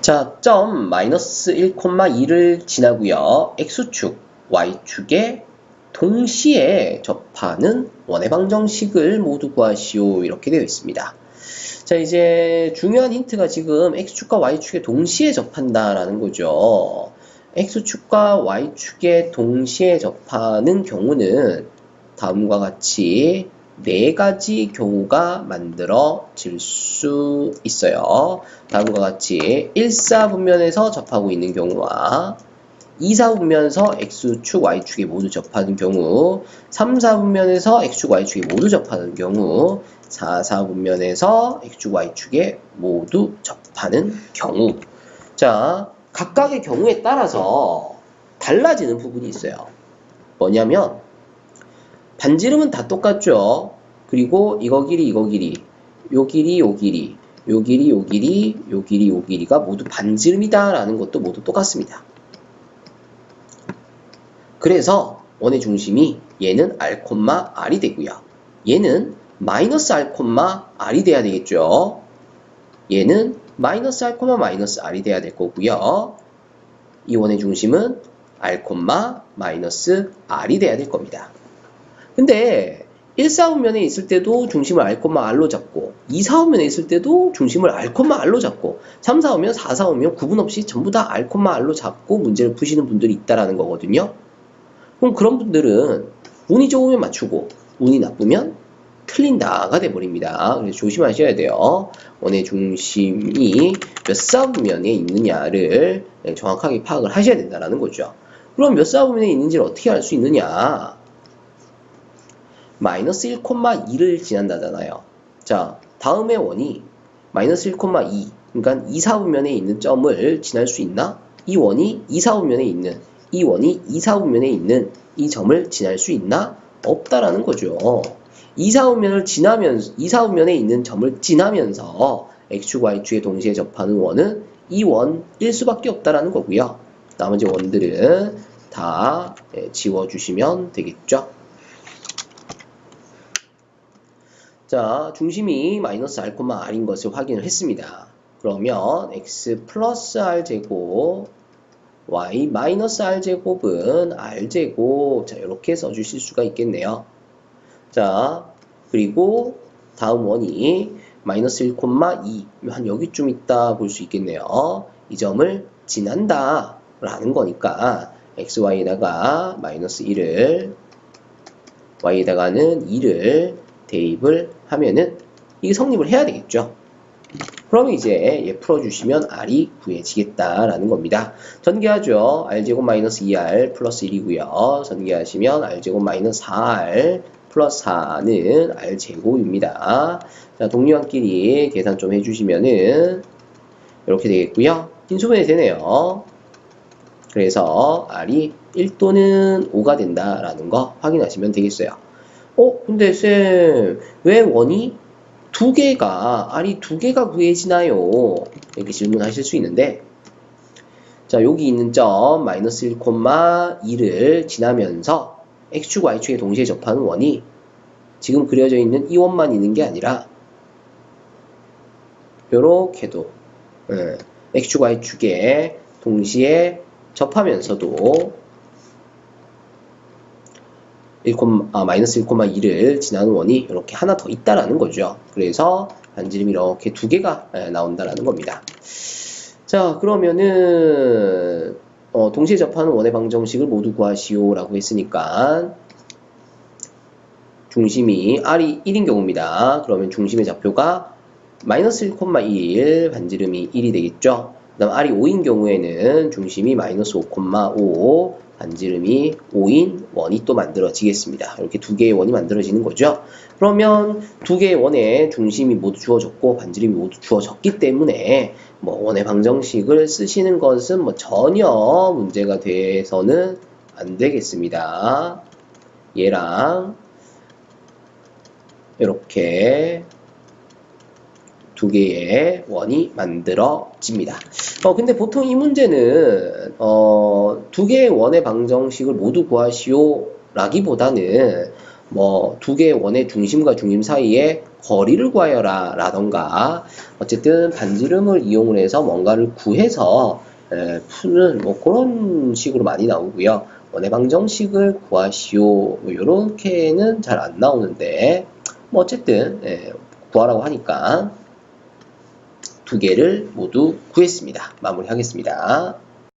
자, 점 마이너스 1,2를 지나고요. x축, y축에 동시에 접하는 원의 방정식을 모두 구하시오. 이렇게 되어 있습니다. 자, 이제 중요한 힌트가 지금 x축과 y축에 동시에 접한다라는 거죠. x축과 y축에 동시에 접하는 경우는 다음과 같이 네 가지 경우가 만들어질 수 있어요. 다음과 같이 1사분면에서 접하고 있는 경우와 2사분면에서 x축, y축에 모두 접하는 경우, 3사분면에서 x축, y축에 모두 접하는 경우, 4사분면에서 x축, y축에 모두 접하는 경우. 자, 각각의 경우에 따라서 달라지는 부분이 있어요. 뭐냐면 반지름은 다 똑같죠. 그리고 이거 길이, 이거 길이, 요 길이, 요 길이, 요 길이, 요 길이, 요 길이, 요 길이가 모두 반지름이다 라는 것도 모두 똑같습니다. 그래서 원의 중심이 얘는 r, r이 되고요. 얘는 마이너스 r, r이 돼야 되겠죠. 얘는 마이너스 r, r이 돼야 될 거고요. 이 원의 중심은 r, 마이너스 r이 돼야 될 겁니다. 근데 1사분면에 있을 때도 중심을 r, r로 잡고 2사분면에 있을 때도 중심을 r, r로 잡고 3사분면, 4사분면 구분 없이 전부 다 r, r로 잡고 문제를 푸시는 분들이 있다라는 거거든요. 그럼 그런 분들은 운이 좋으면 맞추고 운이 나쁘면 틀린다가 돼버립니다. 그래서 조심하셔야 돼요. 원의 중심이 몇 사분면에 있느냐를 정확하게 파악을 하셔야 된다는 거죠. 그럼 몇 사분면에 있는지를 어떻게 알 수 있느냐? 마이너스 1,2를 지난다잖아요. 자, 다음의 원이 마이너스 1,2, 그러니까 2사분면에 있는 점을 지날 수 있나? 이 원이 2사분면에 있는, 이 원이 2사분면에 있는 이 점을 지날 수 있나? 없다라는 거죠. 2사분면을 지나면서, 2사분면에 있는 점을 지나면서 x축, y축에 동시에 접하는 원은 이 원일 수밖에 없다라는 거고요. 나머지 원들은 다 지워주시면 되겠죠. 자, 중심이 마이너스 r, r인 것을 확인을 했습니다. 그러면 x 플러스 r 제곱 y 마이너스 r 제곱은 r 제곱. 자, 이렇게 써주실 수가 있겠네요. 자, 그리고 다음 원이 마이너스 1,2 한 여기쯤 있다 볼 수 있겠네요. 이 점을 지난다 라는 거니까 xy에다가 마이너스 1을 y에다가는 2를 대입을 하면은 이게 성립을 해야 되겠죠. 그러면 이제 얘 풀어주시면 r이 구해지겠다라는 겁니다. 전개하죠. r제곱 마이너스 2r 플러스 1이고요. 전개하시면 r제곱 마이너스 4r 플러스 4는 r제곱입니다. 자, 동료한끼리 계산 좀 해주시면은 이렇게 되겠고요. 인수분해 되네요. 그래서 r이 1 또는 5가 된다라는 거 확인하시면 되겠어요. 근데 쌤, 왜 원이 두 개가, r이 두 개가 구해지나요? 이렇게 질문하실 수 있는데, 자, 여기 있는 점, 마이너스 1,2를 지나면서 x축, y축에 동시에 접하는 원이 지금 그려져 있는 이 원만 있는 게 아니라, 요렇게도, x축, y축에 동시에 접하면서도 마이너스 1,2를 지나는 원이 이렇게 하나 더 있다라는 거죠. 그래서 반지름이 이렇게 두 개가 나온다라는 겁니다. 자, 그러면은 동시에 접하는 원의 방정식을 모두 구하시오 라고 했으니까 중심이 r이 1인 경우입니다. 그러면 중심의 좌표가 마이너스 1,1 반지름이 1이 되겠죠. 그 다음 r이 5인 경우에는 중심이 마이너스 5,5 반지름이 5인 원이 또 만들어지겠습니다. 이렇게 두 개의 원이 만들어지는 거죠. 그러면 두 개의 원의 중심이 모두 주어졌고 반지름이 모두 주어졌기 때문에 뭐 원의 방정식을 쓰시는 것은 뭐 전혀 문제가 돼서는 안 되겠습니다. 얘랑 이렇게 두 개의 원이 만들어집니다. 근데 보통 이 문제는 두 개의 원의 방정식을 모두 구하시오 라기보다는 뭐 두 개의 원의 중심과 중심 사이에 거리를 구하여라 라던가 어쨌든 반지름을 이용을 해서 뭔가를 구해서 푸는 뭐 그런 식으로 많이 나오고요. 원의 방정식을 구하시오 뭐 요렇게는 잘 안 나오는데 뭐 어쨌든 구하라고 하니까 두 개를 모두 구했습니다. 마무리하겠습니다.